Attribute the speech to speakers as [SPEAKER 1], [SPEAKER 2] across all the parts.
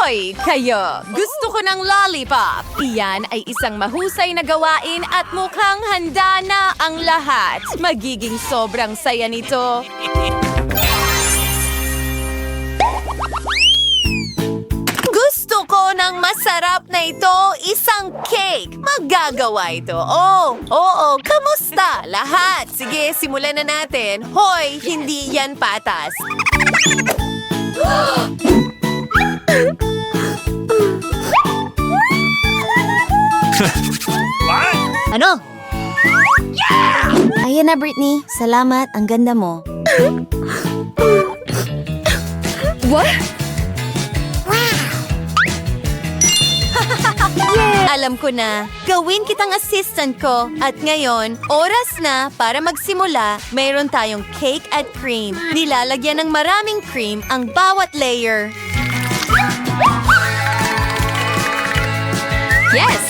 [SPEAKER 1] Hoy, kayo! Gusto ko ng lollipop! Iyan ay isang mahusay na gawain at mukhang handa na ang lahat. Magiging sobrang saya nito. Gusto ko ng masarap na ito, isang cake. Magagawa ito. Oo, kamusta? Lahat. Sige, simulan na natin. Hoy, hindi yan patas.
[SPEAKER 2] Ano? Ayan na, Britney. Salamat. Ang ganda mo.
[SPEAKER 1] What? Alam ko na, gawin kitang assistant ko. At ngayon, oras na para magsimula, mayroon tayong cake at cream. Nilalagyan ng maraming cream ang bawat layer. Yes!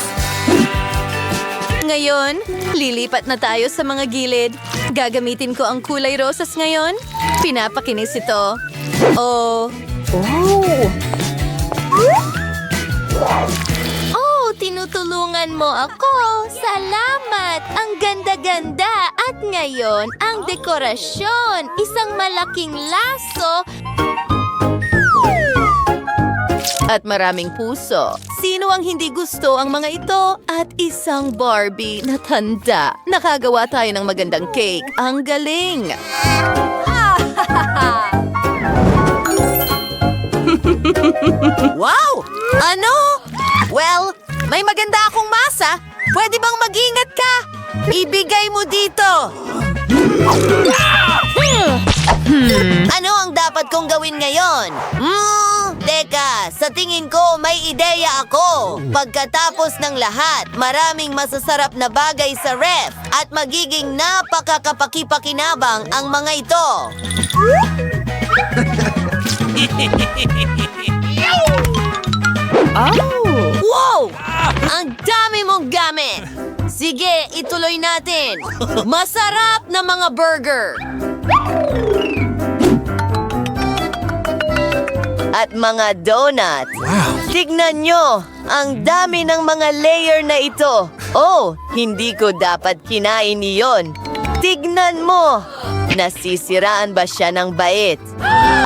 [SPEAKER 1] Ngayon, lilipat na tayo sa mga gilid. Gagamitin ko ang kulay rosas ngayon. Pinapakinis ito. Oh, tinutulungan mo ako. Salamat! Ang ganda-ganda. At ngayon, ang dekorasyon. Isang malaking laso. At maraming puso. Sino ang hindi gusto ang mga ito? At isang Barbie na tanda. Nakagawa tayo ng magandang cake. Ang galing! Wow! Ano? Well, may maganda akong masa. Pwede bang mag-ingat ka? Ibigay mo dito. Ano ang dapat kong gawin ngayon? Teka, sa tingin ko may ideya ako. Pagkatapos ng lahat, maraming masasarap na bagay sa ref at magiging napakakapakipakinabang ang mga ito. Wow! Ang dami mong gamit! Sige, ituloy natin. Masarap na mga burger. At mga donut. Tignan nyo, ang dami ng mga layer na ito. Oh, hindi ko dapat kinain iyon. Tignan mo, nasisiraan ba siya ng bait?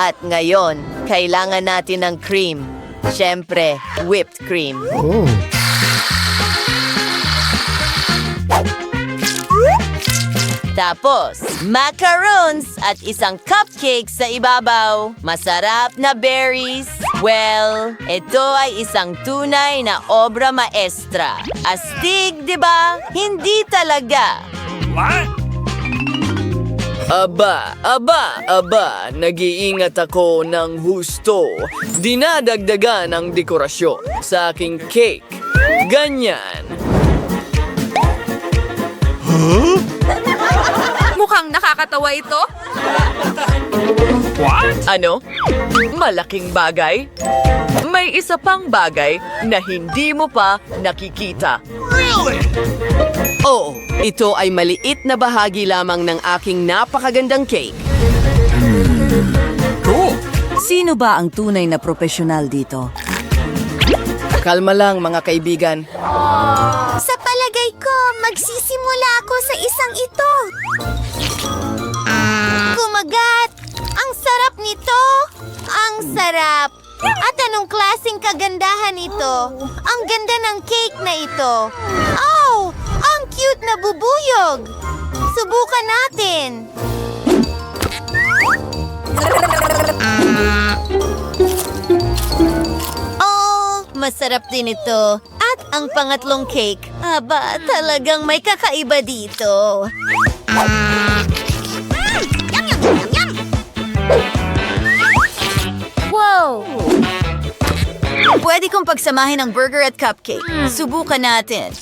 [SPEAKER 1] At ngayon, kailangan natin ng cream. Siyempre, whipped cream. Tapos, macarons at isang cupcake sa ibabaw. Masarap na berries. Well, ito ay isang tunay na obra maestra. Astig, di ba? Hindi talaga.
[SPEAKER 3] Aba, nag-iingat ako ng husto. Dinadagdagan ang dekorasyon sa aking cake. Ganyan.
[SPEAKER 1] Mukhang nakakatawa ito.
[SPEAKER 3] Ano? Malaking bagay? May isa pang bagay na hindi mo pa nakikita.
[SPEAKER 1] Oh, ito ay maliit na bahagi lamang ng aking napakagandang cake.
[SPEAKER 2] Sino ba ang tunay na profesional dito?
[SPEAKER 3] Kalma lang mga kaibigan.
[SPEAKER 4] Sa palagay ko, magsisimula ako sa isang ito. Kumagat! Ang sarap nito! Ang sarap! At anong klaseng kagandahan ito? Ang ganda ng cake na ito. Oh! Ang cute na bubuyog! Subukan natin.
[SPEAKER 1] Oh, masarap din ito. At ang pangatlong cake. Aba, talagang may kakaiba dito. Wow! Pwede kong pagsamahin ang burger at cupcake. Subukan natin.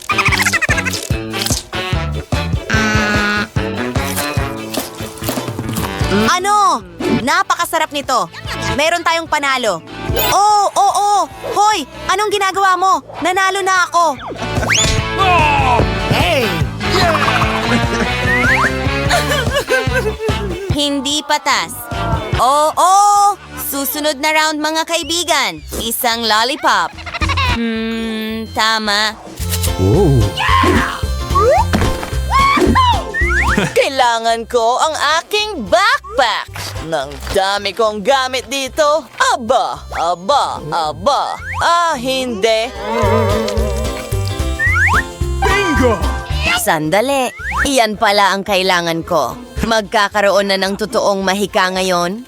[SPEAKER 1] Ano? Napakasarap nito. Meron tayong panalo. Oo. Hoy, anong ginagawa mo? Nanalo na ako. Hindi patas. Oo,
[SPEAKER 4] Susunod na round mga kaibigan. Isang lollipop. Tama.
[SPEAKER 1] Kailangan ko ang aking backpack. Nang dami kong gamit dito. Aba. Hindi.
[SPEAKER 4] Sandali. Iyan pala ang kailangan ko. Magkakaroon na ng totoong mahika ngayon.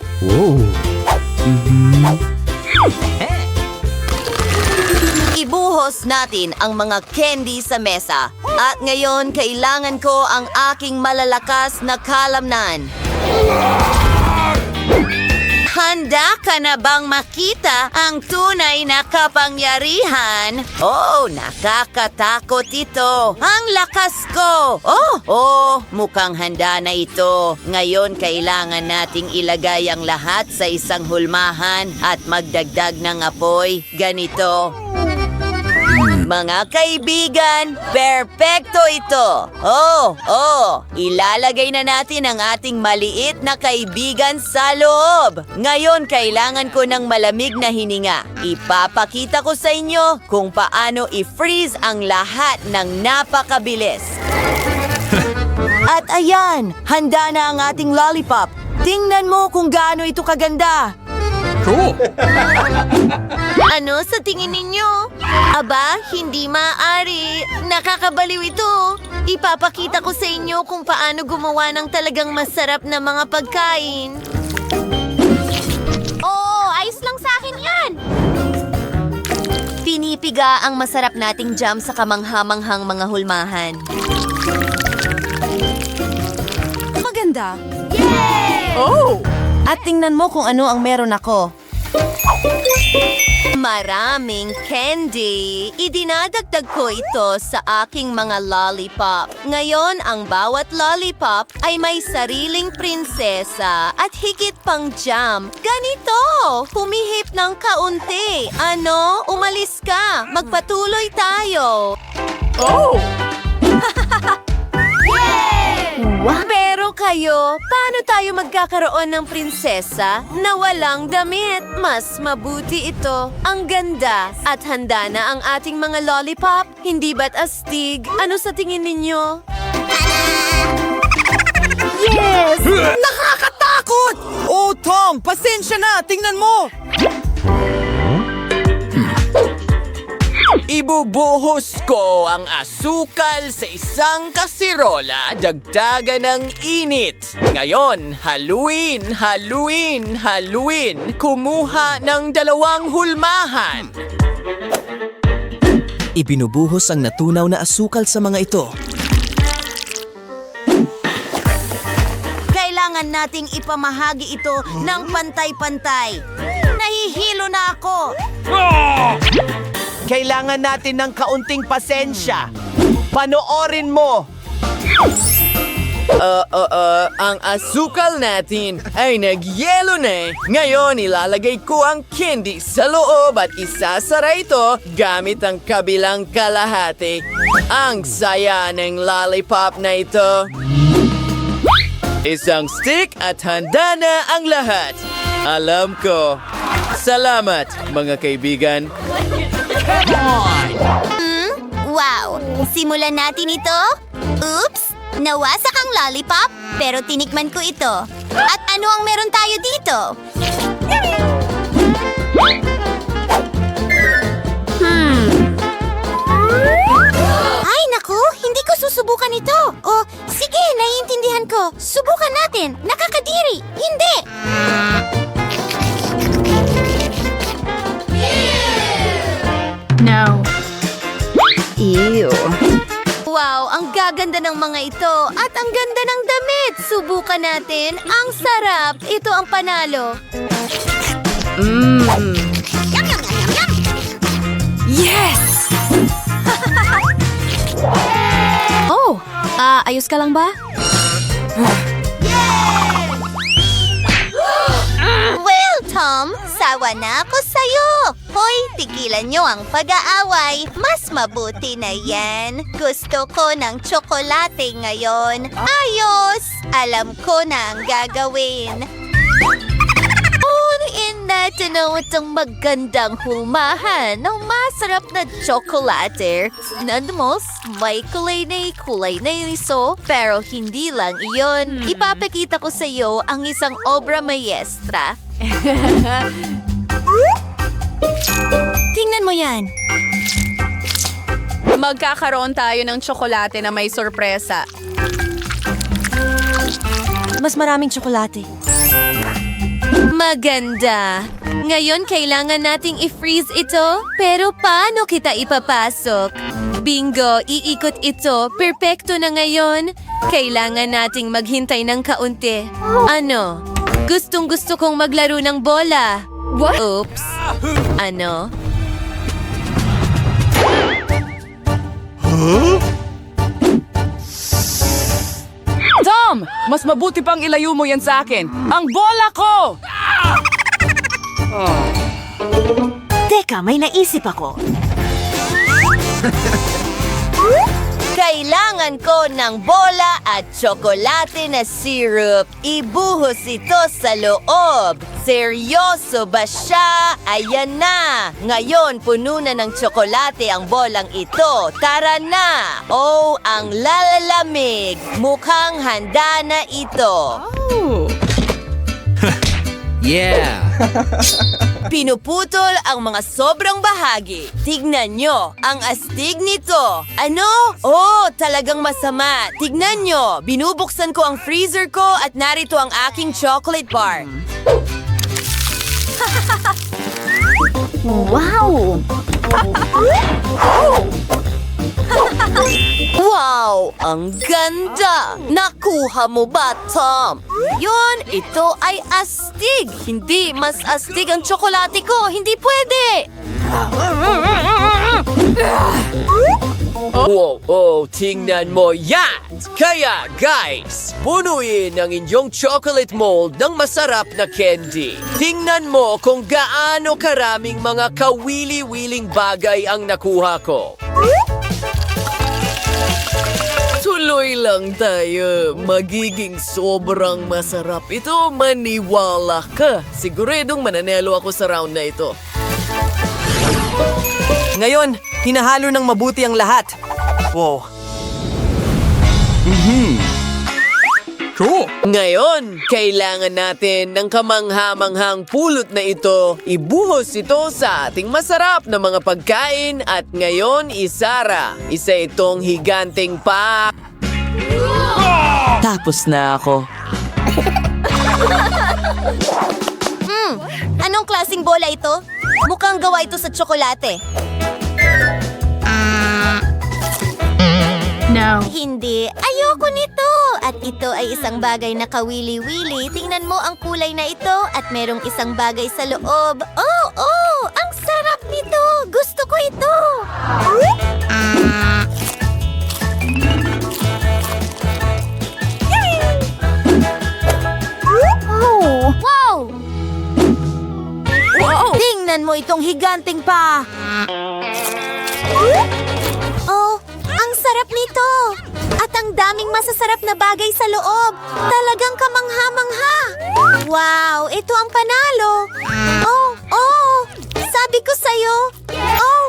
[SPEAKER 4] Ibuhos natin ang mga candy sa mesa. At ngayon, kailangan ko ang aking malalakas na kalamnan. Handa ka na bang makita ang tunay na kapangyarihan? Oh, nakakatakot ito. Ang lakas ko. Mukhang handa na ito. Ngayon, kailangan nating ilagay ang lahat sa isang hulmahan at magdagdag ng apoy. Ganito. Mga kaibigan, perpekto ito. Ilalagay na natin ang ating maliit na kaibigan sa loob. Ngayon, kailangan ko ng malamig na hininga. Ipapakita ko sa inyo kung paano i-freeze ang lahat ng napakabilis. At ayan, handa na ang ating lollipop. Tingnan mo kung gaano ito kaganda. Ano sa tingin ninyo? Aba, hindi maaari. Nakakabaliw ito. Ipapakita ko sa inyo kung paano gumawa ng talagang masarap na mga pagkain. Ayos lang sa akin yan. Pinipiga ang masarap nating jam sa kamanghamanghang mga hulmahan.
[SPEAKER 2] Maganda.
[SPEAKER 1] At tingnan mo kung ano ang meron ako.
[SPEAKER 4] Maraming candy. Idinadagdag ko ito sa aking mga lollipop. Ngayon, ang bawat lollipop ay may sariling prinsesa at higit pang jam. Ganito! Humihip ng kaunti. Ano? Umalis ka. Magpatuloy tayo. Pero kayo, paano tayo magkakaroon ng prinsesa na walang damit? Mas mabuti ito. Ang ganda. At handa na ang ating mga lollipop. Hindi ba't astig? Ano sa tingin ninyo? Yes!
[SPEAKER 1] Nakakatakot! Tom, pasensya na. Tingnan mo. Ibubuhos ko ang asukal sa isang kasirola, dagdagan ng init. Ngayon, haluin. Kumuha ng 2 hulmahan.
[SPEAKER 5] Ibinubuhos ang natunaw na asukal sa mga ito.
[SPEAKER 4] Kailangan nating ipamahagi ito ng pantay-pantay. Nahihilo na ako.
[SPEAKER 1] Kailangan natin ng kaunting pasensya. Panoorin mo. Ang asukal natin ay nagyelo na. Ngayon, ilalagay ko ang candy sa loob at isasara ito gamit ang kabilang kalahati. Ang saya ng lollipop na ito. Isang stick at handa na ang lahat. Alam ko. Salamat, mga kaibigan.
[SPEAKER 4] Wow! Simulan natin ito. Oops! Nawasak ang lollipop, pero tinikman ko ito. At ano ang meron tayo dito? Ay, naku! Hindi ko susubukan ito. Sige, naiintindihan ko. Subukan natin. Nakakadiri. Hindi!
[SPEAKER 2] Ew.
[SPEAKER 4] Wow, ang gaganda ng mga ito at ang ganda ng damit. Subukan natin. Ang sarap. Ito ang panalo.
[SPEAKER 2] Yes! Ayos ka lang ba?
[SPEAKER 4] Well, Tom, sawa na ako sa'yo. Hoy, tigilan niyo ang pag-aaway. Mas mabuti na yan. Gusto ko ng tsokolate ngayon. Ayos! Alam ko na ang gagawin. natin ang itong magandang hulmahan ng masarap na tsokolate. Nandamos, may kulay na iso, pero hindi lang iyon. Ipapakita ko sa iyo ang isang obra maestra. Tingnan mo yan.
[SPEAKER 6] Magkakaroon tayo ng tsokolate na may sorpresa.
[SPEAKER 2] Mas maraming tsokolate.
[SPEAKER 4] Maganda. Ngayon, kailangan nating i-freeze ito. Pero paano kita ipapasok? Bingo, iikot ito. Perpekto na ngayon. Kailangan nating maghintay ng kaunti. Ano? Gustong-gusto kong maglaro ng bola.
[SPEAKER 6] What?
[SPEAKER 4] Oops. Ano?
[SPEAKER 3] Tom! Mas mabuti pang ilayo mo yan sa akin. Ang bola ko!
[SPEAKER 2] Teka, may naisip ako.
[SPEAKER 1] Kailangan ko ng bola at tsokolate na syrup. Ibuhos ito sa loob. Seryoso ba siya? Ayan na! Ngayon, puno na ng tsokolate ang bolang ito. Tara na! Oh, ang lalalamig! Mukhang handa na ito.
[SPEAKER 5] Yeah!
[SPEAKER 1] Pinuputol ang mga sobrang bahagi. Tignan nyo, ang astig nito. Ano? Oh, talagang masama. Tignan nyo, binubuksan ko ang freezer ko at narito ang aking chocolate bar.
[SPEAKER 2] Wow!
[SPEAKER 1] Wow! Ang ganda! Nakuha mo ba, Tom? Yun, ito ay astig! Hindi, mas astig ang tsokolate ko! Hindi pwede! Oh, tingnan mo yan! Kaya, guys, punuin ang inyong chocolate mold ng masarap na candy. Tingnan mo kung gaano karaming mga kawili-wiling bagay ang nakuha ko. Tuloy lang tayo. Magiging sobrang masarap ito. Maniwala ka. Siguradong mananalo ako sa round na ito.
[SPEAKER 7] Ngayon, hinahalo ng mabuti ang lahat. Wow.
[SPEAKER 5] Cool!
[SPEAKER 1] Ngayon, kailangan natin ng kamangha-manghang pulot na ito. Ibuhos ito sa ating masarap na mga pagkain at ngayon isara. Isa itong higanteng pa.
[SPEAKER 7] Tapos na ako.
[SPEAKER 4] Anong klaseng bola ito? Mukhang gawa ito sa tsokolate.
[SPEAKER 6] No.
[SPEAKER 4] Hindi. Ayoko nito. At ito ay isang bagay na kawili-wili. Tingnan mo ang kulay na ito at merong isang bagay sa loob. Oh! Ang sarap nito! Gusto ko ito! Wow! Tingnan mo itong higanting pa! Oh, ang sarap nito! At ang daming masasarap na bagay sa loob. Talagang kamangha-mangha. Wow, ito ang panalo. Oh, sabi ko sa'yo. Oh,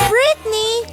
[SPEAKER 4] Britney.